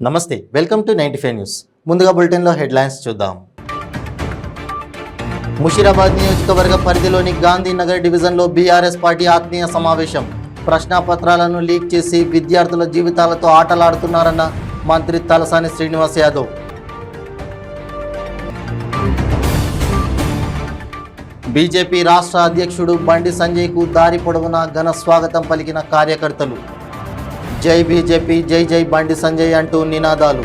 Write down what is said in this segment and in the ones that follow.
నమస్తే, welcome to 95 news. ముందుగా బులెటిన్లో హెడ్లైన్స్ చూద్దాం. ముషీరాబాద్ నియోజకవర్గ పరిధిలోని గాంధీనగర్ డివిజన్లో బీఆర్ఎస్ పార్టీ ఆత్మీయ సమావేశం. ప్రశ్నాపత్రాలను లీక్ చేసి విద్యార్థుల జీవితాలతో ఆటలాడుతున్నారన్న మంత్రి తలసాని శ్రీనివాస్ యాదవ్. బీజేపీ రాష్ట్ర అధ్యక్షుడు బండి సంజయ్కు దారి పొడవునా ఘన స్వాగతం పలికిన కార్యకర్తలు. జై బీజేపీ, జై జై బండి సంజయ్ అంటూ నినాదాలు.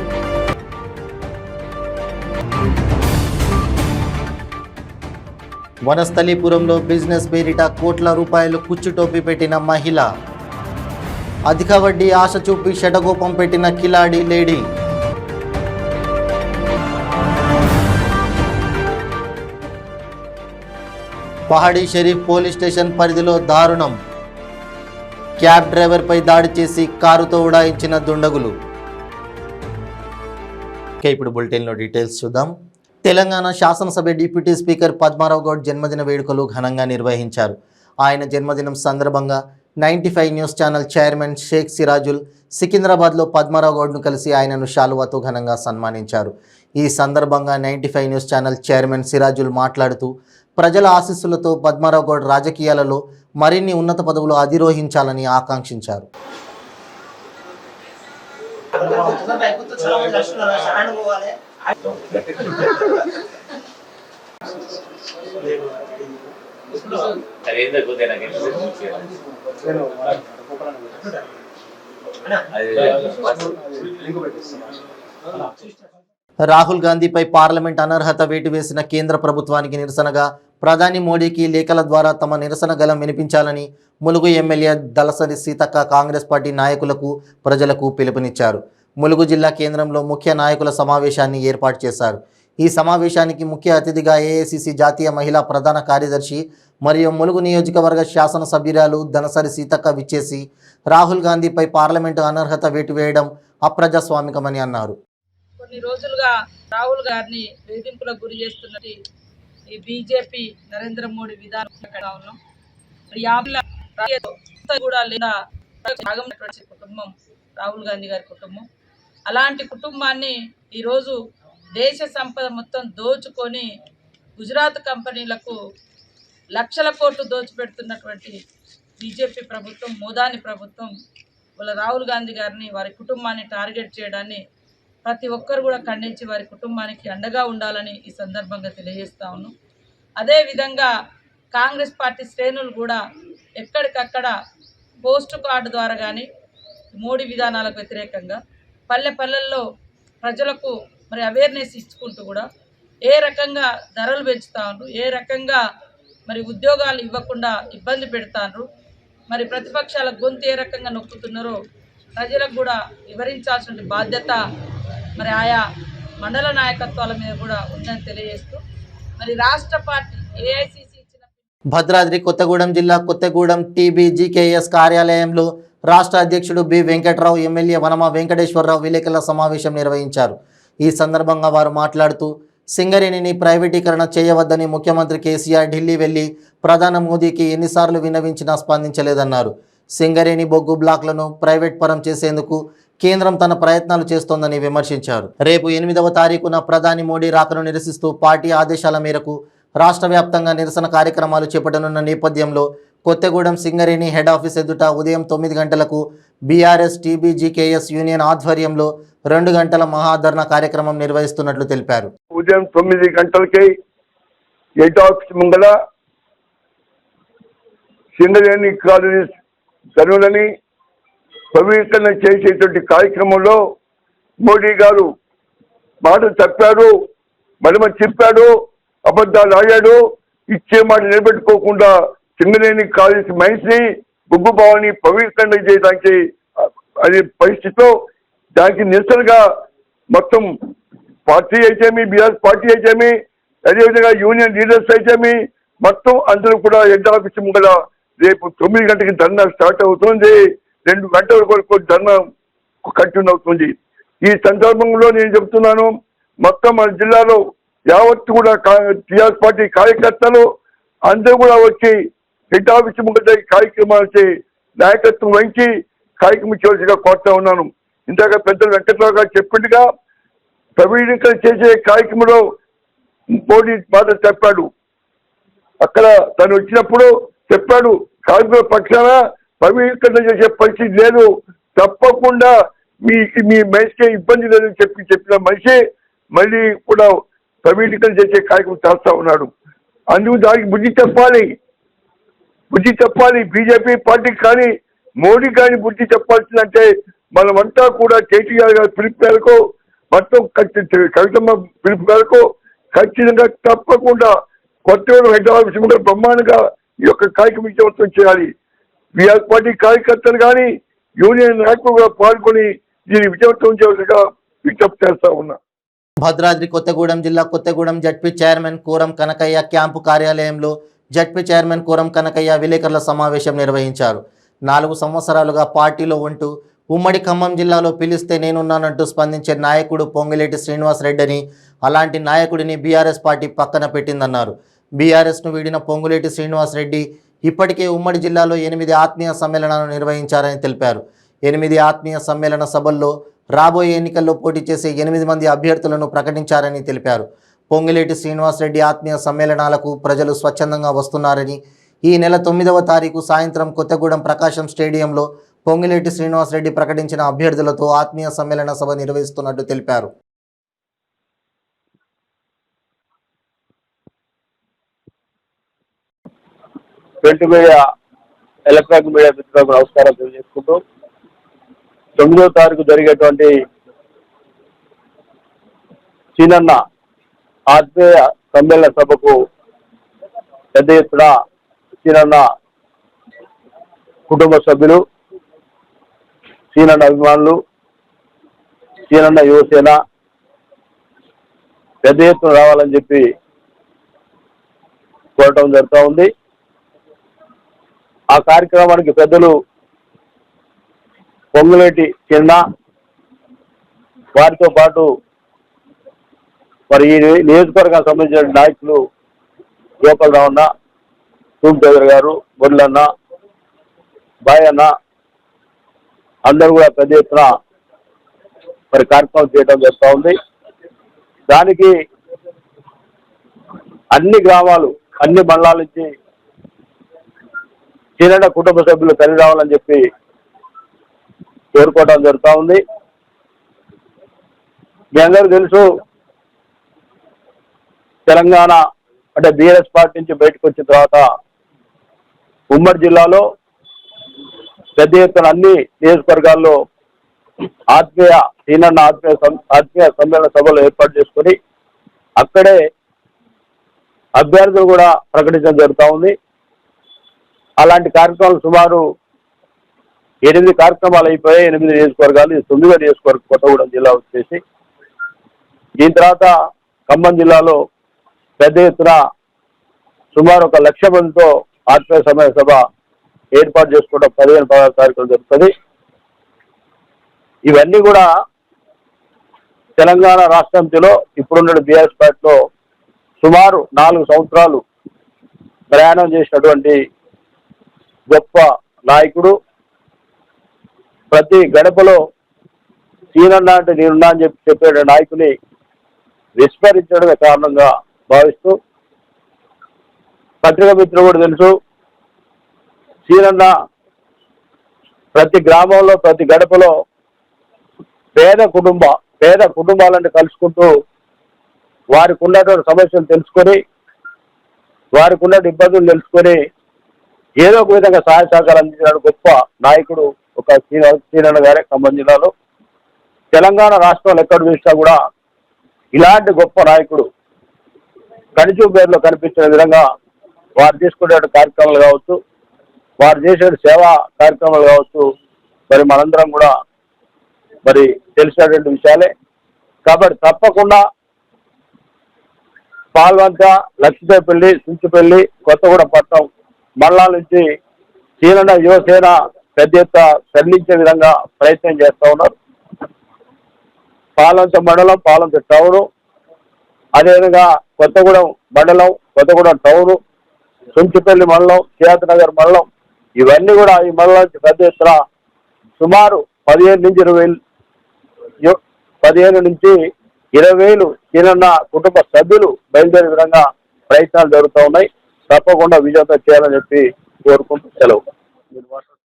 వనస్థలీపురంలో బిజినెస్ పేరిట కోట్ల రూపాయలు కుచ్చుటోపి పెట్టిన మహిళ. అధిక వడ్డీ ఆశ చూపి షటకోపం పెట్టిన కిలాడి లేడీ. పహాడీ షరీఫ్ పోలీస్ స్టేషన్ పరిధిలో దారుణం. క్యాబ్ డ్రైవర్పై దాడి చేసి కారుతో ఉడాయించిన దుండగులు. ఇప్పుడు బులెటిన్లో డీటెయిల్స్ చూద్దాం. తెలంగాణ శాసనసభ డిప్యూటీ స్పీకర్ పద్మారావు గౌడ్ జన్మదిన వేడుకలు ఘనంగా నిర్వహించారు. ఆయన జన్మదినం సందర్భంగా 95 న్యూస్ ఛానల్ చైర్మన్ షేక్ సిరాజుల్ సికింద్రాబాద్లో పద్మారావు గౌడ్ను కలిసి ఆయనను శాలువాతో ఘనంగా సన్మానించారు. ఈ సందర్భంగా 95 న్యూస్ ఛానల్ చైర్మన్ సిరాజుల్ మాట్లాడుతూ ప్రజల ఆశీస్సులతో పద్మారావు గౌడ్ రాజకీయాలలో మరిన్ని ఉన్నత పదవులు అధిరోహించాలని ఆకాంక్షించారు. రాహుల్ గాంధీపై పార్లమెంట్ అనర్హత వేటు వేసిన కేంద్ర ప్రభుత్వానికి నిరసనగా ప్రధాని మోడీకి లేఖల ద్వారా తమ నిరసన గలం వినిపించాలని ములుగు ఎమ్మెల్యే దళసరి సీతక్క కాంగ్రెస్ పార్టీ నాయకులకు, ప్రజలకు పిలుపునిచ్చారు. ములుగు జిల్లా కేంద్రంలో ముఖ్య నాయకుల సమావేశాన్ని ఏర్పాటు చేశారు. ఈ సమావేశానికి ముఖ్య అతిథిగా ఏఐసిసి జాతీయ మహిళా ప్రధాన కార్యదర్శి మరియు ములుగు నియోజకవర్గ శాసనసభ్యురాలు దళసరి సీతక్క విచ్చేసి రాహుల్ గాంధీపై పార్లమెంటు అనర్హత వేటు వేయడం అప్రజాస్వామికమని అన్నారు. కొన్ని రోజులుగా రాహుల్ గారిని వేధింపులకు గురి చేస్తున్నది ఈ బీజేపీ నరేంద్ర మోడీ విధానం. కూడా లేదా కుటుంబం రాహుల్ గాంధీ గారి కుటుంబం. అలాంటి కుటుంబాన్ని ఈరోజు దేశ సంపద మొత్తం దోచుకొని గుజరాత్ కంపెనీలకు లక్షల కోట్లు దోచిపెడుతున్నటువంటి బీజేపీ ప్రభుత్వం, మోదాని ప్రభుత్వం వాళ్ళ రాహుల్ గాంధీ గారిని, వారి కుటుంబాన్ని టార్గెట్ చేయడాన్ని ప్రతి ఒక్కరు కూడా ఖండించి వారి కుటుంబానికి అండగా ఉండాలని ఈ సందర్భంగా తెలియజేస్తా ఉన్నాం. అదేవిధంగా కాంగ్రెస్ పార్టీ శ్రేణులు కూడా ఎక్కడికక్కడ పోస్టు కార్డు ద్వారా కానీ మోడీ విధానాలకు వ్యతిరేకంగా పల్లెల్లో ప్రజలకు మరి అవేర్నెస్ ఇచ్చుకుంటూ కూడా ఏ రకంగా ధరలు పెంచుతారు, ఏ రకంగా మరి ఉద్యోగాలు ఇవ్వకుండా ఇబ్బంది పెడతారు, మరి ప్రతిపక్షాల గొంతు ఏ రకంగా నొక్కుతున్నారో ప్రజలకు కూడా వివరించాల్సిన బాధ్యత మరి ఆయా మండల నాయకత్వాల మీద కూడా ఉందని తెలియజేస్తూ మరి రాష్ట్ర పార్టీ ఏఐసిసి ఇచ్చిన భద్రాద్రి కొత్తగూడెం జిల్లా కొత్తగూడెం టీబీజీకేఎస్ కార్యాలయంలో రాష్ట్ర అధ్యక్షుడు బి వెంకట్రావు, ఎమ్మెల్యే వనమ వెంకటేశ్వరరావు విలేకరుల సమావేశం నిర్వహించారు. ఈ సందర్భంగా వారు మాట్లాడుతూ సింగరేణిని ప్రైవేటీకరణ చేయవద్దని ముఖ్యమంత్రి కేసీఆర్ ఢిల్లీ వెళ్లి ప్రధాని మోదీకి ఎన్నిసార్లు విన్నవించినా స్పందించలేదన్నారు. సింగరేణి బొగ్గు బ్లాక్లను ప్రైవేట్ పరం చేసేందుకు కేంద్రం తన ప్రయత్నాలు చేస్తోందని విమర్శించారు. రేపు 8వ తారీఖున ప్రధాని మోడీ రాకను నిరసిస్తూ పార్టీ ఆదేశాల మేరకు రాష్ట్ర వ్యాప్తంగా నిరసన కార్యక్రమాలు చేపట్టనున్న నేపథ్యంలో కొత్తగూడెం సింగరేణి హెడ్ ఆఫీస్ ఎదుట ఉదయం 9 గంటలకు బీఆర్ఎస్ టీబీజీకేఎస్ యూనియన్ ఆధ్వర్యంలో 2 గంటల మహాధర్నా కార్యక్రమం నిర్వహిస్తున్నట్లు తెలిపారు. ఉదయం 9 గంటలకి హెడ్ ఆఫీస్ ముంగల సింగరేణి కాలనీస్ గనులని పవిత్రణ చేసేటువంటి కార్యక్రమంలో మోడీ గారు మాట చెప్పాడు, మడమ చెప్పాడు, అబద్ధాలు ఆడాడు. ఇచ్చే మాట నిలబెట్టుకోకుండా సింగరేణి కాలేజ్ మైన్స్ ని బొగ్గు భావాన్ని పవిత్రణ చేయడానికి అది పరిస్థితిలో దానికి నిరసనగా మొత్తం పార్టీ అయితేమి, బీఆర్ఎస్ పార్టీ అయితేమి, అదేవిధంగా యూనియన్ లీడర్స్ అయితేమి మొత్తం అందరూ కూడా హెడ్ ఆఫీస్ ముంగల రేపు 9 గంటలకి ధర్నా స్టార్ట్ అవుతుంది. 2 గంటల వరకు ధర్నా కంటిన్యూ అవుతుంది. ఈ సందర్భంలో నేను చెబుతున్నాను, మొత్తం మన జిల్లాలో యావత్తు కూడా టీఆర్ఎస్ పార్టీ కార్యకర్తలు అందరూ కూడా వచ్చి హెడ్ ఆఫీస్ ముందు కార్యక్రమాలకి నాయకత్వం వహించి కార్యక్రమం చేయవలసిగా కోరుతా ఉన్నాను. ఇందాక పెద్దలు వెంకట్రావు గారు చెప్పిందిగా ప్రవీణీకరణ చేసే కార్యక్రమంలో మోడీ మాట చెప్పాడు. అక్కడ తను వచ్చినప్పుడు చెప్పాడు, కార్మికుల పక్షాన ప్రవీణీకరణ చేసే పరిస్థితి లేదు, తప్పకుండా మీ మనిషికి ఇబ్బంది లేదని చెప్పిన మనిషి మళ్ళీ కూడా ప్రవీణీకరణ చేసే కార్యక్రమం చేస్తా ఉన్నాడు. అందుకు దానికి బుద్ధి చెప్పాలి బీజేపీ పార్టీకి కానీ మోడీ కానీ బుద్ధి చెప్పాల్సిందంటే మనమంతా కూడా కేటీఆర్ గారి పిలుపు మేరకు మొత్తం కవితమ్మ పిలుపు మేరకు ఖచ్చితంగా తప్పకుండా కొత్తగూడెం హైదరాబాద్ విషయంలో బ్రహ్మాండంగా ఈ యొక్క కార్యక్రమం విజయవంతం చేయాలి. బీఆర్ పార్టీ కార్యకర్తలు కానీ యూనియన్ నాయకులు కూడా పాల్గొని దీన్ని విజయవంతం చేయాల్సిగా విజ్ఞప్తి చేస్తా ఉన్నా. భద్రాద్రి కొత్తగూడెం జిల్లా Kothagudem ZP chairman కూరం Kanakaiah camp కార్యాలయంలో జడ్పీ చైర్మన్ కూరం కనకయ్య విలేకరుల సమావేశం నిర్వహించారు. 4 సంవత్సరాలుగా పార్టీలో ఉంటూ ఉమ్మడి ఖమ్మం జిల్లాలో పిలిస్తే నేనున్నానంటూ స్పందించే నాయకుడు పొంగిలేటి శ్రీనివాస్ రెడ్డిని, అలాంటి నాయకుడిని బీఆర్ఎస్ పార్టీ పక్కన పెట్టిందన్నారు. బీఆర్ఎస్ను వీడిన పొంగులేటి శ్రీనివాస్ రెడ్డి ఇప్పటికే ఉమ్మడి జిల్లాలో 8 ఆత్మీయ సమ్మేళనాలు నిర్వహించారని తెలిపారు. 8 ఆత్మీయ సమ్మేళన సభల్లో రాబోయే ఎన్నికల్లో పోటీ చేసే 8 మంది అభ్యర్థులను ప్రకటించారని తెలిపారు. పొంగిలేటి శ్రీనివాస్ రెడ్డి ఆత్మీయ సమ్మేళనాలకు ప్రజలు స్వచ్ఛందంగా వస్తున్నారని, ఈ నెల 9వ తారీఖు సాయంత్రం కొత్తగూడెం ప్రకాశం స్టేడియంలో పొంగిలేటి శ్రీనివాస్ రెడ్డి ప్రకటించిన అభ్యర్థులతో ఆత్మీయ సమ్మేళన సభ నిర్వహిస్తున్నట్టు తెలిపారు. ప్రింట్ మీడియా, ఎలక్ట్రానిక్ మీడియా మిత్రులకు నమస్కారం తెలియజేసుకుంటూ 9వ తారీఖు జరిగేటువంటి సీనన్న ఆత్మీయ సమ్మేళన సభకు పెద్ద ఎత్తున సీనన్న కుటుంబ సభ్యులు, సీనన్న అభిమానులు, సీనన్న యువసేన పెద్ద ఎత్తున రావాలని చెప్పి కోరటం జరుగుతూ ఉంది. ఆ కార్యక్రమానికి పెద్దలు పొంగులేటి చిన్న, వారితో పాటు మరి ఈ నియోజకవర్గానికి సంబంధించిన నాయకులు గోపాలరావు అన్న, సూర్యదేవర్ గారు, బొడ్లన్న, బాయ్ అన్న అందరూ కూడా పెద్ద ఎత్తున మరి కార్యక్రమం చేయడం జరుగుతూ ఉంది. దానికి అన్ని గ్రామాలు, అన్ని మండలాల నుంచి చిన్న కుటుంబ సభ్యులు కలిసి రావాలని చెప్పి కోరుకోవడం జరుగుతూ ఉంది. మీ అందరూ తెలుసు, తెలంగాణ అంటే బీఆర్ఎస్ పార్టీ నుంచి బయటకు వచ్చిన తర్వాత ఉమ్మడి జిల్లాలో పెద్ద ఎత్తున అన్ని నియోజకవర్గాల్లో ఆత్మీయ సమ్మేళన సభలు ఏర్పాటు చేసుకొని అక్కడే అభ్యర్థులు కూడా ప్రకటించడం జరుగుతూ ఉంది. అలాంటి కార్యక్రమాలు సుమారు 8 కార్యక్రమాలు అయిపోయాయి. 8 నియోజకవర్గాలు, 9వ నియోజకవర్గం కొత్తగూడెం జిల్లా వచ్చేసి. దీని తర్వాత ఖమ్మం జిల్లాలో పెద్ద ఎత్తున సుమారు 1 లక్ష మందితో ఆత్మీయ సమ్మేళన సభ ఏర్పాటు చేసుకోవడం 15-16 తారీఖులు జరుగుతుంది. ఇవన్నీ కూడా తెలంగాణ రాష్ట్రంలో ఇప్పుడున్న బీఆర్ఎస్ పార్టీలో సుమారు 4 సంవత్సరాలు ప్రయాణం చేసినటువంటి గొప్ప నాయకుడు, ప్రతి గడపలో సీనన్నా అంటే నేనున్నా అని చెప్పే నాయకుని విస్మరించడమే కారణంగా భావిస్తూ, పత్రికా మిత్రులు కూడా తెలుసు, సీనన్న ప్రతి గ్రామంలో, ప్రతి గడపలో పేద కుటుంబాలను కలుసుకుంటూ వారికి ఉన్నటువంటి సమస్యలు తెలుసుకొని, వారికి ఉన్న ఇబ్బందులు తెలుసుకొని ఏదో ఒక విధంగా సహాయ సహకారం అందించిన గొప్ప నాయకుడు ఒక సీనన్న గారే. ఖమ్మం జిల్లాలో, తెలంగాణ రాష్ట్రంలో ఎక్కడ చూసినా కూడా ఇలాంటి గొప్ప నాయకుడు కనిచూ పేరులో కనిపించిన విధంగా వారు తీసుకునే కార్యక్రమాలు కావచ్చు, వారు చేసే సేవా కార్యక్రమాలు కావచ్చు, మరి మనందరం కూడా మరి తెలిసినటువంటి విషయాలే. కాబట్టి తప్పకుండా పాల్వంచ, లక్ష్మీపల్లి, చుంచుపల్లి, కొత్తగూడెం పట్టణం మండలాల నుంచి సీనన్న యువసేన పెద్ద ఎత్తున తరలించే విధంగా ప్రయత్నం చేస్తూ ఉన్నారు. పాలంచ మండలం, పాలంచ టౌను, అదేవిధంగా కొత్తగూడెం మండలం, కొత్తగూడెం టౌను, చుంచుపల్లి మండలం, సియాద్నగర్ మండలం, ఇవన్నీ కూడా ఈ మండలం నుంచి పెద్ద ఎత్తున సుమారు 15 నుంచి 15 నుంచి 20,000 చిన్న కుటుంబ సభ్యులు బయలుదేరే విధంగా ప్రయత్నాలు జరుగుతూ ఉన్నాయి. తప్పకుండా విజేత చేయాలని చెప్పి కోరుకుంటూ సెలవు.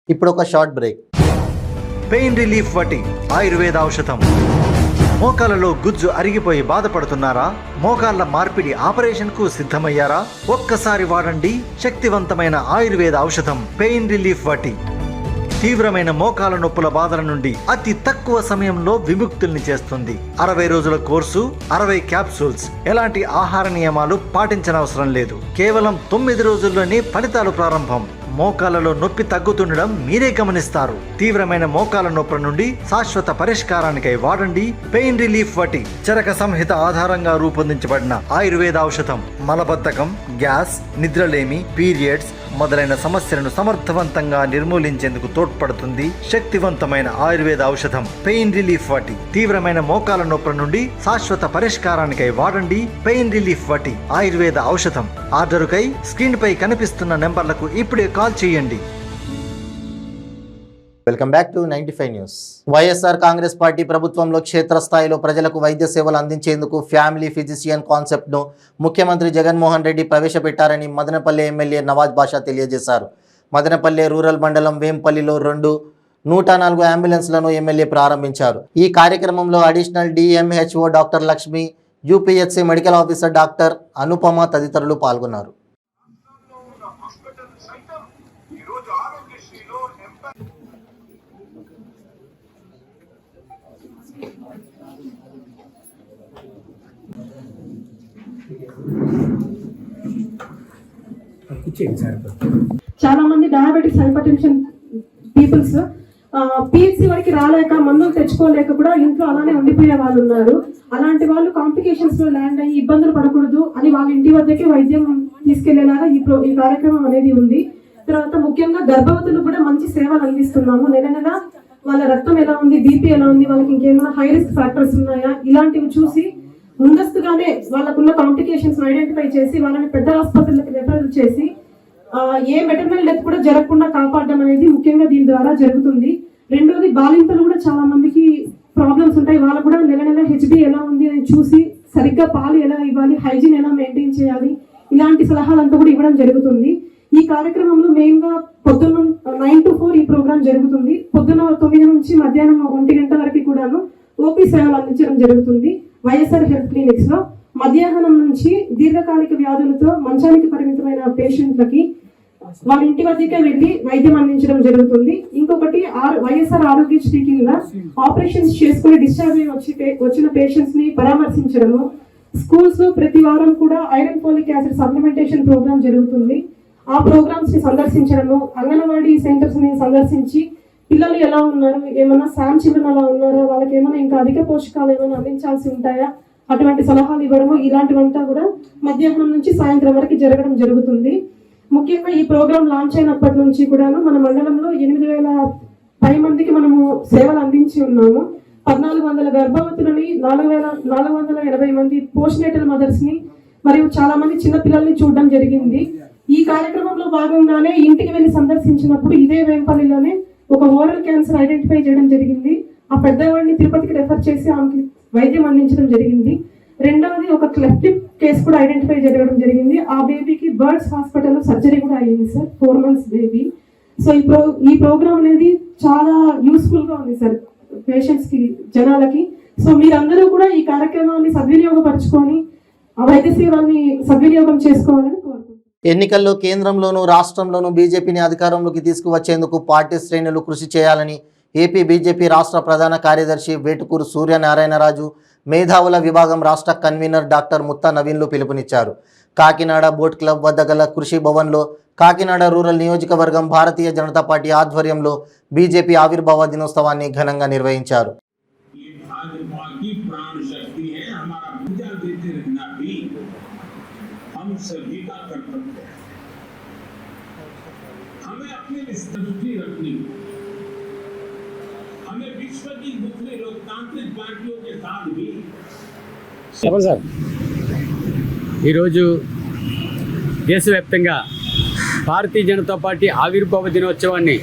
ఇప్పుడు ఒక షార్ట్ బ్రేక్. పెయిన్ రిలీఫ్ వటి ఆయుర్వేద ఔషధం. మోకాలలో గుజ్జు అరిగిపోయి బాధపడుతున్నారా? మోకాళ్ళ మార్పిడి ఆపరేషన్ కు సిద్ధమయ్యారా? ఒక్కసారి వాడండి శక్తివంతమైన ఆయుర్వేద ఔషధం పెయిన్ రిలీఫ్ వటి. తీవ్రమైన మోకాల నొప్పుల బాధల నుండి అతి తక్కువ సమయంలో విముక్తుల్ని చేస్తుంది. 60 రోజుల కోర్సు, 60 క్యాప్సూల్స్. ఎలాంటి ఆహార నియమాలు పాటించనవసరం లేదు. కేవలం 9 రోజుల్లోనే ఫలితాలు ప్రారంభం. మోకాలలో నొప్పి తగ్గుతుండడం మీరే గమనిస్తారు. తీవ్రమైన మోకాల నొప్పుల నుండి శాశ్వత పరిష్కారానికై వాడండి పెయిన్ రిలీఫ్ వటి. చరక సంహిత ఆధారంగా రూపొందించబడిన ఆయుర్వేద ఔషధం మలబద్ధకం, గ్యాస్, నిద్రలేమి, పీరియడ్స్ మొదలైన సమస్యలను సమర్థవంతంగా నిర్మూలించేందుకు తోడ్పడుతుంది. శక్తివంతమైన ఆయుర్వేద ఔషధం పెయిన్ రిలీఫ్ వటి. తీవ్రమైన మోకాల నొప్పుల నుండి శాశ్వత పరిష్కారానికై వాడండి పెయిన్ రిలీఫ్ వటి ఆయుర్వేద ఔషధం. ఆర్డరుకై స్క్రీన్ పై కనిపిస్తున్న నెంబర్లకు ఇప్పుడే కాల్ చేయండి. Welcome back to 95 news. YSR Congress party ప్రభుత్వంలో క్షేత్రస్థాయిలో ప్రజలకు వైద్య సేవలు అందించేందుకు ఫ్యామిలీ ఫిజిషియన్ కాన్సెప్ట్ను ముఖ్యమంత్రి జగన్మోహన్ రెడ్డి ప్రవేశపెట్టారని మదనపల్లె ఎమ్మెల్యే నవాజ్ బాషా తెలియజేశారు. మదనపల్లె రూరల్ మండలం వేంపల్లిలో 104 అంబులెన్స్లను ఎమ్మెల్యే ప్రారంభించారు. ఈ కార్యక్రమంలో additional DMHO doctor Lakshmi, UPHC medical officer doctor Anupama తదితరులు పాల్గొన్నారు. చాలా మంది డయాబెటిక్స్, హైపర్టెన్షన్ పీపుల్స్ పిహెచ్సి వరకు రాలేక మందులు తెచ్చుకోలేక కూడా ఇంట్లో అలానే ఉండిపోయే వాళ్ళు ఉన్నారు. అలాంటి వాళ్ళు కాంప్లికేషన్స్ లో ల్యాండ్ అయ్యి ఇబ్బందులు పడకూడదు అని వాళ్ళ ఇంటి వద్దకే వైద్యం తీసుకెళ్లేలాగా ఈ కార్యక్రమం అనేది ఉంది. తర్వాత ముఖ్యంగా గర్భవతులకు కూడా మంచి సేవలు అందిస్తున్నాము. నెల నెల వాళ్ళ రక్తం ఎలా ఉంది, బీపీ ఎలా ఉంది, వాళ్ళకి ఇంకేమైనా హై రిస్క్ ఫ్యాక్టర్స్ ఉన్నాయా, ఇలాంటివి చూసి ముందస్తుగానే వాళ్ళకున్న కాంప్లికేషన్స్ ఐడెంటిఫై చేసి వాళ్ళని పెద్ద ఆసుపత్రులకు రెఫర్ చేసి ఏ మెటర్నల్ డెత్ కూడా జరగకుండా కాపాడడం అనేది ముఖ్యంగా దీని ద్వారా జరుగుతుంది. రెండోది, బాలింతలు కూడా చాలా మందికి ప్రాబ్లమ్స్ ఉంటాయి. వాళ్ళకు కూడా నెల నెల హెచ్బి ఎలా ఉంది అని చూసి సరిగ్గా పాలు ఎలా ఇవ్వాలి, హైజీన్ ఎలా మెయింటైన్ చేయాలి, ఇలాంటి సలహాలంతా కూడా ఇవ్వడం జరుగుతుంది. ఈ కార్యక్రమంలో మెయిన్ గా పొద్దున్న 9 to 4 ఈ ప్రోగ్రామ్ జరుగుతుంది. పొద్దున్న 9 నుంచి మధ్యాహ్నం 1 గంట వరకు కూడాను ఓపీ సేవలు అందించడం జరుగుతుంది వైఎస్ఆర్ హెల్త్ క్లినిక్స్ లో. మధ్యాహ్నం నుంచి దీర్ఘకాలిక వ్యాధులతో మంచానికి పరిమితమైన పేషెంట్లకి వాళ్ళ ఇంటి వద్దకే వెళ్లి వైద్యం అందించడం జరుగుతుంది. ఇంకొకటి వైఎస్ఆర్ ఆరోగ్యశ్రీ కింద ఆపరేషన్స్ చేసుకుని డిశ్చార్జ్ వచ్చిన పేషెంట్స్ ని పరామర్శించడము. స్కూల్స్ లో ప్రతి వారం కూడా iron folic acid supplementation programme జరుగుతుంది. ఆ ప్రోగ్రామ్స్ ని సందర్శించడము, అంగన్వాడీ సెంటర్స్ ని సందర్శించి పిల్లలు ఎలా ఉన్నారు, ఏమైనా శామ్ చిల్డ్రన్ అలా ఉన్నారా, వాళ్ళకి ఏమైనా ఇంకా అధిక పోషకాలు ఏమైనా అందించాల్సి ఉంటాయా, అటువంటి సలహాలు ఇవ్వడము, ఇలాంటివంతా కూడా మధ్యాహ్నం నుంచి సాయంత్రం వరకు జరగడం జరుగుతుంది. ముఖ్యంగా ఈ ప్రోగ్రామ్ లాంచ్ అయినప్పటి నుంచి కూడాను మన మండలంలో 8,000 మందికి మనము సేవలు అందించి ఉన్నాము. 1,400 గర్భవతులని, 4,480 మంది పోస్ట్ నేటల్ మదర్స్ ని మరియు చాలా మంది చిన్న పిల్లల్ని చూడడం జరిగింది. ఈ కార్యక్రమంలో భాగంగానే ఇంటికి వెళ్ళి సందర్శించినప్పుడు ఇదే వేంపల్లిలోనే ఒక ఓరల్ క్యాన్సర్ ఐడెంటిఫై చేయడం జరిగింది. ఆ పెద్దవాడిని తిరుపతికి రెఫర్ చేసి ఆమెకి వైద్యం అందించడం జరిగింది. రెండవది, ఒక క్లెఫ్ట్ లిప్ కేసు కూడా ఐడెంటిఫై చేయడం జరిగింది. ఆ బేబీకి బర్డ్స్ హాస్పిటల్లో సర్జరీ కూడా అయ్యింది సార్, 4 months బేబీ. సో ఈ ప్రోగ్రామ్ అనేది చాలా యూస్ఫుల్ గా ఉంది సార్ పేషెంట్స్ కి, జనాలకి. సో మీరందరూ కూడా ఈ కార్యక్రమాన్ని సద్వినియోగపరచుకొని ఆ వైద్య సేవల్ని సద్వినియోగం చేసుకోవాలని కోరుకుంటున్నాను. ఎన్నికల్లో కేంద్రంలోనూ రాష్ట్రంలోనూ బీజేపీని అధికారంలోకి తీసుకువచ్చేందుకు పార్టీ శ్రేణులు కృషి చేయాలని ఏపీ బీజేపీ రాష్ట్ర ప్రధాన కార్యదర్శి వేటుకూరు సూర్యనారాయణరాజు, మేధావుల విభాగం రాష్ట్ర కన్వీనర్ డాక్టర్ ముత్తా నవీన్లు పిలుపునిచ్చారు. కాకినాడ బోట్ క్లబ్ వద్ద గల కృషి భవన్లో కాకినాడ రూరల్ నియోజకవర్గం భారతీయ జనతా పార్టీ ఆధ్వర్యంలో బీజేపీ ఆవిర్భావ దినోత్సవాన్ని ఘనంగా నిర్వహించారు. ఈరోజు దేశవ్యాప్తంగా భారతీయ జనతా పార్టీ ఆవిర్భావ దినోత్సవాన్ని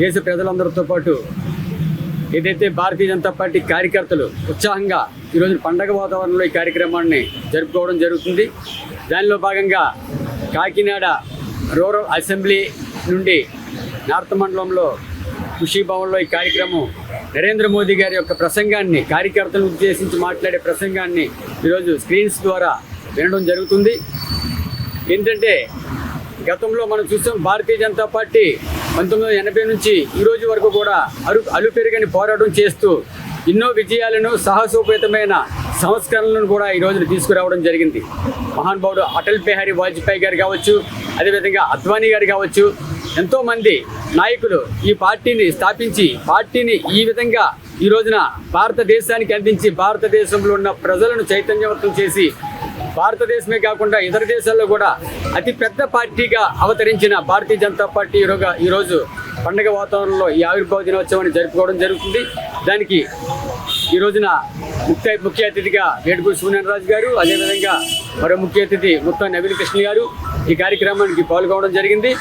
దేశ ప్రజలందరితో పాటు ఏదైతే భారతీయ జనతా పార్టీ కార్యకర్తలు ఉత్సాహంగా ఈరోజు పండగ వాతావరణంలో ఈ కార్యక్రమాన్ని జరుపుకోవడం జరుగుతుంది. దానిలో భాగంగా కాకినాడ రూరల్ అసెంబ్లీ నుండి నార్త్ మండలంలో ఖుషీభవన్లో ఈ కార్యక్రమం నరేంద్ర మోదీ గారి యొక్క ప్రసంగాన్ని, కార్యకర్తలను ఉద్దేశించి మాట్లాడే ప్రసంగాన్ని ఈరోజు స్క్రీన్స్ ద్వారా వినడం జరుగుతుంది. ఏంటంటే గతంలో మనం చూసాం, భారతీయ జనతా పార్టీ 1980 నుంచి ఈ రోజు వరకు కూడా అలుపెరుగని పోరాటం చేస్తూ ఎన్నో విజయాలను, సాహసోపేతమైన సంస్కరణలను కూడా ఈ రోజున తీసుకురావడం జరిగింది. మహానుభావుడు అటల్ బిహారీ వాజ్పేయి గారు కావచ్చు, అదేవిధంగా అద్వానీ గారు కావచ్చు, ఎంతోమంది నాయకులు ఈ పార్టీని స్థాపించి పార్టీని ఈ విధంగా ఈ రోజున భారతదేశానికి అందించి భారతదేశంలో ఉన్న ప్రజలను చైతన్యవంతం చేసి భారతదేశమే కాకుండా ఇతర దేశాల్లో కూడా అతి పెద్ద పార్టీగా అవతరించిన భారతీయ జనతా పార్టీ ఈరోజు పండుగ వాతావరణంలో ఈ ఆవిర్భావ దినోత్సవాన్ని జరుపుకోవడం జరుగుతుంది. దానికి ఈ రోజున ముఖ్య అతిథిగా వేడుకూరి సూర్యనారాయణ గారు, అదేవిధంగా మరో ముఖ్య అతిథి ముత్తా నవీన్ కృష్ణ గారు ఈ కార్యక్రమానికి పాల్గొనడం జరిగింది.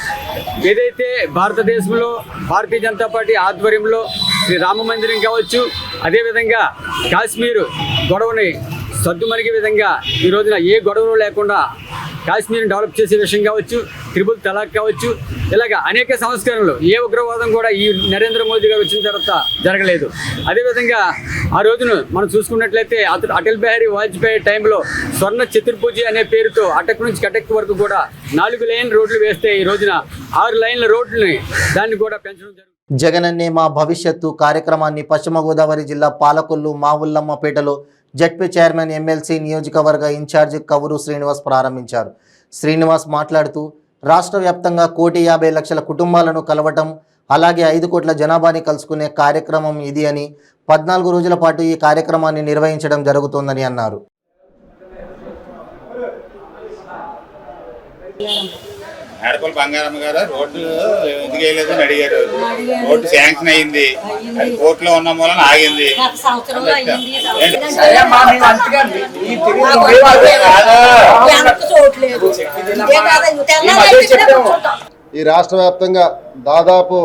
ఏదైతే భారతదేశంలో భారతీయ జనతా పార్టీ ఆధ్వర్యంలో శ్రీ రామ మందిరం కావచ్చు, అదేవిధంగా కాశ్మీర్ గొడవని సద్దుమణిగే విధంగా ఈ రోజున ఏ గొడవలు లేకుండా కాశ్మీర్ని డెవలప్ చేసే విషయం కావచ్చు, ట్రిపుల్ తలాక్ కావచ్చు, ఇలాగ అనేక సంస్కరణలు, ఏ ఉగ్రవాదం కూడా ఈ నరేంద్ర మోదీ గారు వచ్చిన తర్వాత జరగలేదు. అదేవిధంగా ఆ రోజును మనం చూసుకున్నట్లయితే అటల్ బిహారీ వాజ్పేయి టైంలో స్వర్ణ చతుర్భుజి అనే పేరుతో అటక్ నుంచి కటక్ వరకు కూడా 4 లైన్ రోడ్లు వేస్తే ఈ రోజున 6 లైన్ల రోడ్లని దాన్ని కూడా పెంచడం జరుగుతుంది. జగనన్నే మా భవిష్యత్తు కార్యక్రమాన్ని పశ్చిమ గోదావరి జిల్లా పాలకొల్లు మావుల్లమ్మపేటలో జడ్పీ చైర్మన్ ఎమ్మెల్సీ నియోజకవర్గ ఇన్ఛార్జి కవురు శ్రీనివాస్ ప్రారంభించారు. శ్రీనివాస్ మాట్లాడుతూ రాష్ట్ర వ్యాప్తంగా 1,50,00,000 కుటుంబాలను కలవటం, అలాగే 5 కోట్ల జనాభాని కలుసుకునే కార్యక్రమం ఇది అని 14 రోజుల పాటు ఈ కార్యక్రమాన్ని నిర్వహించడం జరుగుతోందని అన్నారు. ఆడపల్లి బంగారమ్మ గారు రోడ్డు ఎందుకు వేయలేదు అని అడిగారు. రోడ్డు శాంక్షన్ అయింది, అది కోర్టులో ఉన్న మూలన ఆగింది. ఈ రాష్ట్ర వ్యాప్తంగా దాదాపు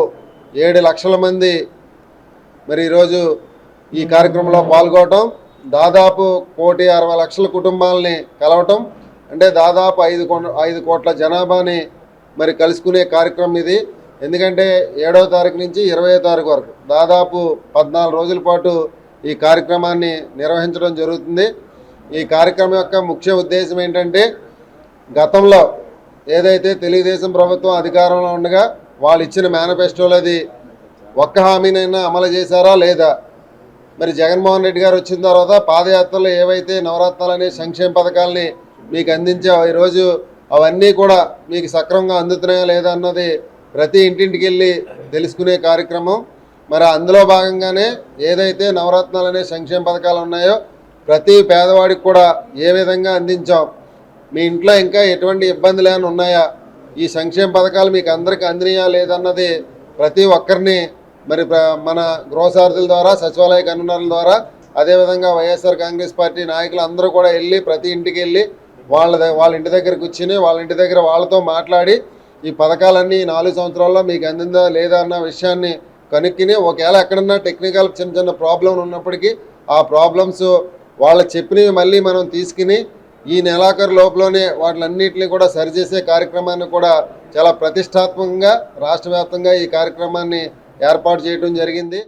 7 లక్షల మంది మరి ఈరోజు ఈ కార్యక్రమంలో పాల్గొనటం, దాదాపు 1,60,00,000 కుటుంబాలని కలవటం, అంటే దాదాపు 5 కోట్ల జనాభాని మరి కలుసుకునే కార్యక్రమం ఇది. ఎందుకంటే 7వ తారీఖు నుంచి 20వ తారీఖు వరకు దాదాపు 14 రోజుల పాటు ఈ కార్యక్రమాన్ని నిర్వహించడం జరుగుతుంది. ఈ కార్యక్రమం యొక్క ముఖ్య ఉద్దేశం ఏంటంటే, గతంలో ఏదైతే తెలుగుదేశం ప్రభుత్వం అధికారంలో ఉండగా వాళ్ళు ఇచ్చిన మేనిఫెస్టోలోది ఒక్క హామీనైనా అమలు చేశారా లేదా, మరి జగన్మోహన్ రెడ్డి గారు వచ్చిన తర్వాత పాదయాత్రలో ఏవైతే నవరత్నాలు అనే సంక్షేమ పథకాలని మీకు అందించావు, ఈరోజు అవన్నీ కూడా మీకు సక్రమంగా అందుతున్నాయా లేదా అన్నది ప్రతి ఇంటింటికి వెళ్ళి తెలుసుకునే కార్యక్రమం. మరి అందులో భాగంగానే ఏదైతే నవరత్నాలు అనే సంక్షేమ పథకాలు ఉన్నాయో ప్రతి పేదవాడికి కూడా ఏ విధంగా అందించాం, మీ ఇంట్లో ఇంకా ఎటువంటి ఇబ్బందులు ఏమైనా ఉన్నాయా, ఈ సంక్షేమ పథకాలు మీకు అందరికీ అందినాయా లేదన్నది ప్రతి ఒక్కరిని మరి మన గృహసారథుల ద్వారా, సచివాలయ కన్వీనర్ల ద్వారా, అదేవిధంగా వైఎస్ఆర్ కాంగ్రెస్ పార్టీ నాయకులు అందరూ కూడా వెళ్ళి ప్రతి ఇంటికి వెళ్ళి వాళ్ళ ఇంటి దగ్గర కూర్చుని వాళ్ళ ఇంటి దగ్గర వాళ్ళతో మాట్లాడి ఈ పథకాలన్నీ 4 సంవత్సరాల్లో మీకు అందిందా లేదా అన్న విషయాన్ని కనుక్కుని, ఒకవేళ ఎక్కడన్నా టెక్నికల్ చిన్న ప్రాబ్లం ఉన్నప్పటికీ ఆ ప్రాబ్లమ్స్ వాళ్ళు చెప్పినవి మళ్ళీ మనం తీసుకుని ఈ నెలాఖరు లోపలనే వాటిలన్నింటినీ కూడా సరిచేసే కార్యక్రమాన్ని కూడా చాలా ప్రతిష్టాత్మకంగా రాష్ట్ర వ్యాప్తంగా ఈ కార్యక్రమాన్ని ఏర్పాటు చేయడం జరిగింది.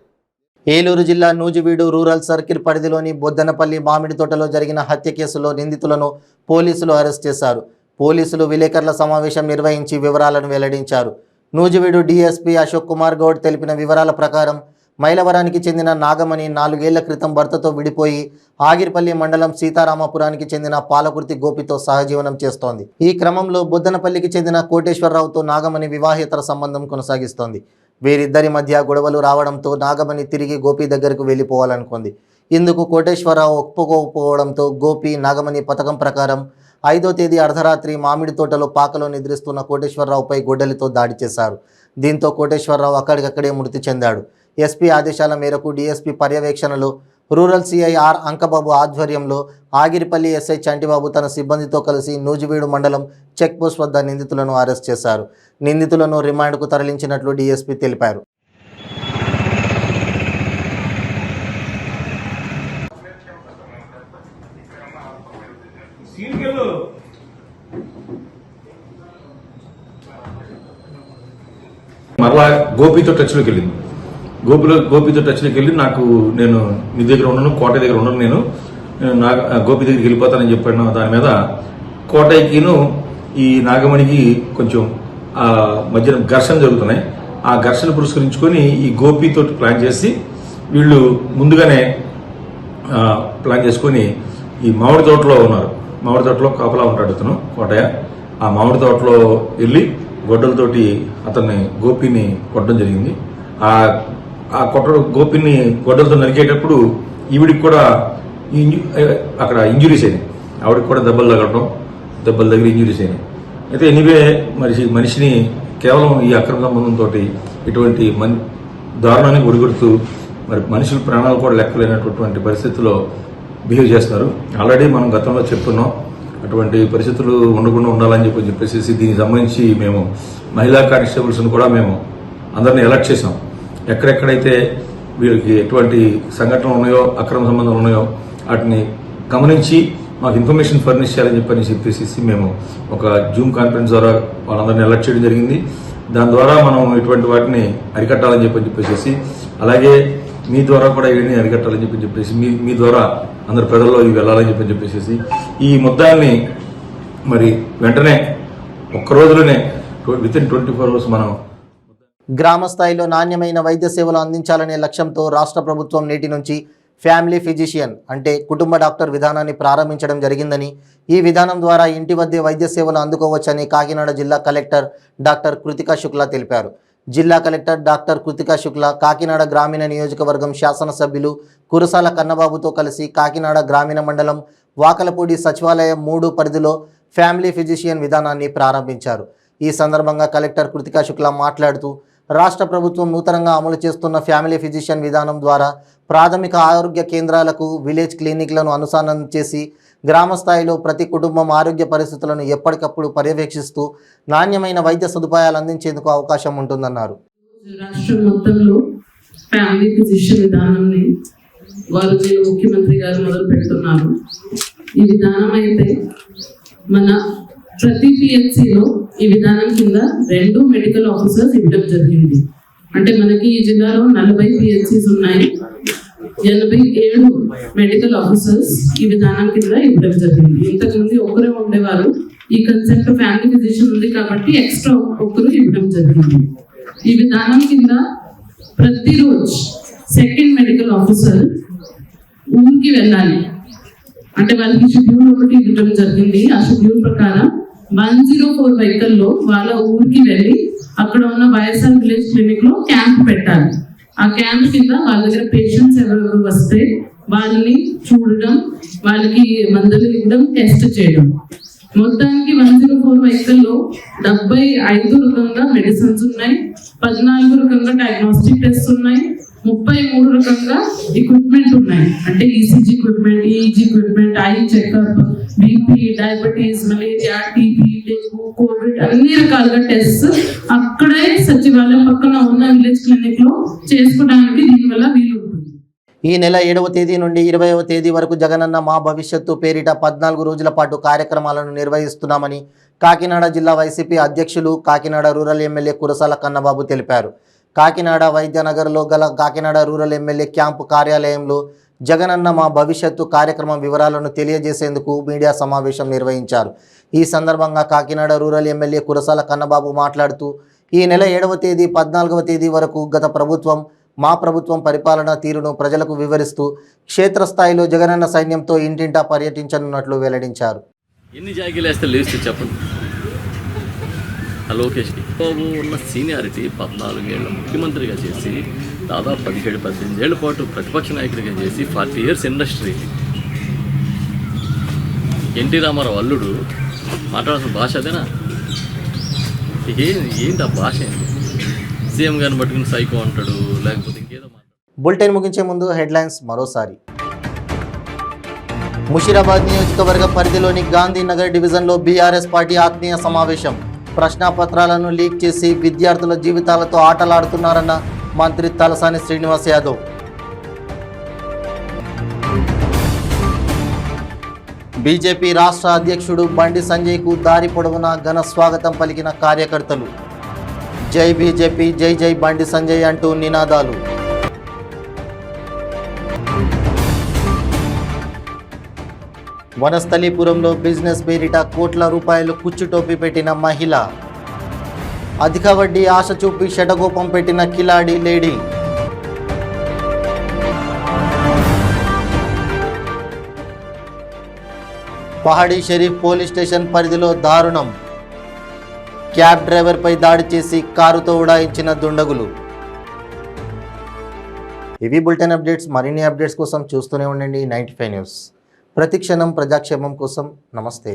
ఏలూరు జిల్లా నూజివీడు రూరల్ సర్కిల్ పరిధిలోని బొద్దనపల్లి మామిడి తోటలో జరిగిన హత్య కేసులో నిందితులను పోలీసులు అరెస్ట్ చేశారు. పోలీసులు విలేకరుల సమావేశం నిర్వహించి వివరాలను వెల్లడించారు. నూజివీడు డీఎస్పీ అశోక్ కుమార్ గౌడ్ తెలిపిన వివరాల ప్రకారం మైలవరానికి చెందిన నాగమణి 4 ఏళ్ల క్రితం భర్తతో విడిపోయి ఆగిరిపల్లి మండలం సీతారామపురానికి చెందిన పాలకుర్తి గోపితో సహజీవనం చేస్తోంది. ఈ క్రమంలో బొద్దనపల్లికి చెందిన కోటేశ్వరరావుతో నాగమణి వివాహేతర సంబంధం కొనసాగిస్తోంది. వీరిద్దరి మధ్య గొడవలు రావడంతో నాగమణి తిరిగి గోపి దగ్గరకు వెళ్ళిపోవాలనుకుంది. ఇందుకు కోటేశ్వరరావు ఒప్పుకోకపోవడంతో గోపి నాగమణి పథకం ప్రకారం 5వ తేదీ అర్ధరాత్రి మామిడి తోటలో పాకలో నిద్రిస్తున్న కోటేశ్వరరావుపై గొడ్డలితో దాడి చేశారు. దీంతో కోటేశ్వరరావు అక్కడికక్కడే మృతి చెందాడు. ఎస్పీ ఆదేశాల మేరకు డీఎస్పీ పర్యవేక్షణలో రూరల్ సిఐ ఆర్ అంకబాబు ఆధ్వర్యంలో ఆగిరిపల్లి ఎస్ఐ చంటిబాబు తన సిబ్బందితో కలిసి నూజివీడు మండలం చెక్పోస్ట్ వద్ద నిందితులను అరెస్ట్ చేశారు. నిందితులను రిమాండ్కు తరలించినట్లు డీఎస్పీ తెలిపారు. మరలా గోపితో టచ్లోకి వెళ్ళింది. గోపితో టచ్లోకి వెళ్ళి నేను నీ దగ్గర ఉన్నాను, కోటయ్య దగ్గర ఉన్నాను, నేను గోపి దగ్గరికి వెళ్ళిపోతానని చెప్పాను. దాని మీద కోటయ్యకిను ఈ నాగమణికి కొంచెం మధ్యన ఘర్షణ జరుగుతున్నాయి. ఆ ఘర్షణ పురస్కరించుకొని ఈ గోపితో ప్లాన్ చేసి వీళ్ళు ముందుగానే ప్లాన్ చేసుకొని ఈ మామిడి తోటలో ఉన్నారు. మామిడి తోటలో కాపలా ఉంటాడు అతను కోటయ్య. ఆ మామిడి తోటలో వెళ్ళి గొడ్డలతోటి అతన్ని గోపిని కొట్టడం జరిగింది. ఆ గోపిని గొడ్డలతో నరికేటప్పుడు ఈవిడికి కూడా అక్కడ ఇంజురీస్ అయినాయి. ఆవిడకి కూడా దెబ్బలు తగిలి ఇంజురీస్ అయినాయి. అయితే ఎనీవే మనిషిని కేవలం ఈ అక్రమ సంబంధంతో ఇటువంటి దారుణానికి ఒడిగొడుతూ మరి మనుషుల ప్రాణాలు కూడా లెక్కలేనటువంటి పరిస్థితుల్లో బిహేవ్ చేస్తున్నారు. ఆల్రెడీ మనం గతంలో చెప్తున్నాం, అటువంటి పరిస్థితులు ఉండకుండా ఉండాలని చెప్పేసి దీనికి సంబంధించి మేము మహిళా కానిస్టేబుల్స్ను కూడా మేము అందరినీ అలర్ట్ చేసాం. ఎక్కడెక్కడైతే వీళ్ళకి ఎటువంటి సంఘటనలు ఉన్నాయో, అక్రమ సంబంధాలు ఉన్నాయో వాటిని గమనించి మాకు ఇన్ఫర్మేషన్ ఫర్నిష్ చేయాలని చెప్పేసి మేము ఒక జూమ్ కాన్ఫరెన్స్ ద్వారా వాళ్ళందరినీ అలర్ట్ చేయడం జరిగింది. దాని ద్వారా మనం ఇటువంటి వాటిని అరికట్టాలని చెప్పేసి, అలాగే మీ ద్వారా కూడా ఇవన్నీ అరికట్టాలని చెప్పేసి మీ ద్వారా అందరి ప్రజల్లో ఇవి వెళ్ళాలని చెప్పేసి ఈ ముద్దాల్ని మరి వెంటనే ఒక్క రోజులోనే వితిన్ 24 hours మనం గ్రామ స్థాయిలో నాణ్యమైన వైద్య సేవలు అందించాలనే లక్ష్యంతో రాష్ట్ర ప్రభుత్వం నేటి నుంచి ఫ్యామిలీ ఫిజిషియన్ అంటే కుటుంబ డాక్టర్ విధానాన్ని ప్రారంభించడం జరిగిందని, ఈ విధానం ద్వారా ఇంటి వద్దే వైద్య సేవలు అందుకోవచ్చని కాకినాడ జిల్లా కలెక్టర్ డాక్టర్ కృతికా శుక్లా తెలిపారు. జిల్లా కలెక్టర్ డాక్టర్ కృతికా శుక్లా కాకినాడ గ్రామీణ నియోజకవర్గం శాసనసభ్యులు కురసాల కన్నబాబుతో కలిసి కాకినాడ గ్రామీణ మండలం వాకలపూడి సచివాలయం 3 పరిధిలో ఫ్యామిలీ ఫిజిషియన్ విధానాన్ని ప్రారంభించారు. ఈ సందర్భంగా కలెక్టర్ కృతికా శుక్లా మాట్లాడుతూ, రాష్ట్ర ప్రభుత్వం నూతనంగా అమలు చేస్తున్న ఫ్యామిలీ ఫిజిషియన్ విధానం ద్వారా ప్రాథమిక ఆరోగ్య కేంద్రాలకు విలేజ్ క్లినిక్లను అనుసంధానం చేసి గ్రామ స్థాయిలో ప్రతి కుటుంబం ఆరోగ్య పరిస్థితులను ఎప్పటికప్పుడు పర్యవేక్షిస్తూ నాణ్యమైన వైద్య సదుపాయాలు అందించేందుకు అవకాశం ఉంటుందన్నారు. రాష్ట్రం మొత్తంలో ఫ్యామిలీ ఫిజిషియన్ విధానాన్ని వారు ముఖ్యమంత్రి గారు మొదలు పెడుతున్నారు. ఈ విధానం అయితే మన ప్రతి పిహెచ్సిలో ఈ విధానం కింద 2 మెడికల్ ఆఫీసర్స్ ఇవ్వడం జరిగింది. అంటే మనకి ఈ జిల్లాలో 40 పిహెచ్సిస్ ఉన్నాయి, 87 మెడికల్ ఆఫీసర్స్ ఈ విధానం కింద ఇవ్వడం జరిగింది. ఇంతకుముందు ఒకరే ఉండేవారు. ఈ కన్సెప్ట్ ఫ్యామిలీ ఫిజిషియన్ ఉంది కాబట్టి ఎక్స్ట్రా ఒకరు ఇవ్వడం జరిగింది. ఈ విధానం కింద ప్రతిరోజు 2nd మెడికల్ ఆఫీసర్ ఊరికి వెళ్ళాలి. అంటే వాళ్ళకి షెడ్యూల్ ఒకటి ఇవ్వడం జరిగింది. ఆ షెడ్యూల్ ప్రకారం 104 వెహికల్లో వాళ్ళ ఊరికి వెళ్ళి అక్కడ ఉన్న వైఎస్ఆర్ విలేజ్ క్లినిక్ లో క్యాంప్ పెట్టాలి. ఆ క్యాంప్ కింద వాళ్ళ దగ్గర పేషెంట్స్ ఎవరెవరు వస్తే వాళ్ళని చూడడం, వాళ్ళకి మందులు ఇవ్వడం, టెస్ట్ చేయడం. మొత్తానికి 104 వెహికల్లో 75 రకంగా మెడిసిన్స్ ఉన్నాయి, 14 రకంగా డయాగ్నోస్టిక్ టెస్ట్ ఉన్నాయి, 33 రకంగా ఎక్విప్మెంట్ ఉన్నాయి. అంటే ECG equipment, EEG equipment, eye checkup, BP, diabetes, malaria, TB, dengue, Covid అన్ని రకాలుగా టెస్ట్ అక్కడే సచివాలయం పక్కన ఉన్న విలేజ్ క్లినిక్ లో చేసుకోవడానికి దీనివల్ల వీలు ఉంటుంది. ఈ నెల 7వ తేదీ నుండి 20వ తేదీ వరకు జగనన్న మా భవిష్యత్తు పేరిట 14 రోజుల పాటు కార్యక్రమాలను నిర్వహిస్తున్నామని కాకినాడ జిల్లా వైసీపీ అధ్యక్షులు కాకినాడ రూరల్ ఎమ్మెల్యే కురసాల కన్నబాబు తెలిపారు. కాకినాడ వైద్యనగర్లో గల కాకినాడ రూరల్ ఎమ్మెల్యే క్యాంపు కార్యాలయంలో జగనన్న మా భవిష్యత్తు కార్యక్రమం వివరాలను తెలియజేసేందుకు మీడియా సమావేశం నిర్వహించారు. ఈ సందర్భంగా కాకినాడ రూరల్ ఎమ్మెల్యే కురసాల కన్నబాబు మాట్లాడుతూ, ఈ నెల 7వ తేదీ 14వ తేదీ వరకు గత ప్రభుత్వం మా ప్రభుత్వం పరిపాలనా తీరును ప్రజలకు వివరిస్తూ క్షేత్రస్థాయిలో జగనన్న సైన్యంతో ఇంటింటా పర్యటించనున్నట్లు వెల్లడించారు. ఎన్ని జాగిలు వేస్తే లేస్తే చెప్పండి. లోకేష్కి బాబు ఉన్న సీనియారిటీ 14 ఏళ్ళ ముఖ్యమంత్రిగా చేసి దాదాపు 17-18 ఏళ్ల పాటు ప్రతిపక్ష నాయకుడిగా చేసి 40 years ఇండస్ట్రీ. ఎన్టీ రామారావు అల్లుడు మాట్లాడాల్సిన భాష అదేనా? ఏంటి ఆ భాష? ఏంటి? సీఎం గారిని పట్టుకుని సైకో అంటాడు, లేకపోతే ఇంకేదో మాట్లాడు. బులెటిన్ ముగించే ముందు హెడ్లైన్స్ మరోసారి. ముషీరాబాద్ నియోజకవర్గ పరిధిలోని గాంధీనగర్ డివిజన్లో బీఆర్ఎస్ పార్టీ ఆత్మీయ సమావేశం. ప్రశ్నాపత్రాలను లీక్ చేసి విద్యార్థుల జీవితాలతో ఆటలాడుతున్నారన్న మంత్రి తలసాని శ్రీనివాస్ యాదవ్. బీజేపీ రాష్ట్ర అధ్యక్షుడు బండి సంజయ్కు దారి పొడవునా ఘన స్వాగతం పలికిన కార్యకర్తలు. జై బీజేపీ, జై జై బండి సంజయ్ అంటూ నినాదాలు. వనస్థలీపురంలో బిజినెస్ పేరిట కోట్ల రూపాయలు కుచ్చుటోపి పెట్టిన మహిళ. అధిక వడ్డీ ఆశ చూపి షటకోపం పెట్టిన కిలాడి లేడీ. పహాడీ షరీఫ్ పోలీస్ స్టేషన్ పరిధిలో దారుణం. క్యాబ్ డ్రైవర్పై దాడి చేసి కారుతో ఉడాయించిన దుండగులు. ఇవి బులెటిన్ అప్డేట్స్. మరిన్ని అప్డేట్స్ కోసం చూస్తూనే ఉండండి 95 న్యూస్. ప్రతిక్షణం ప్రజాక్షేమం కోసం. నమస్తే.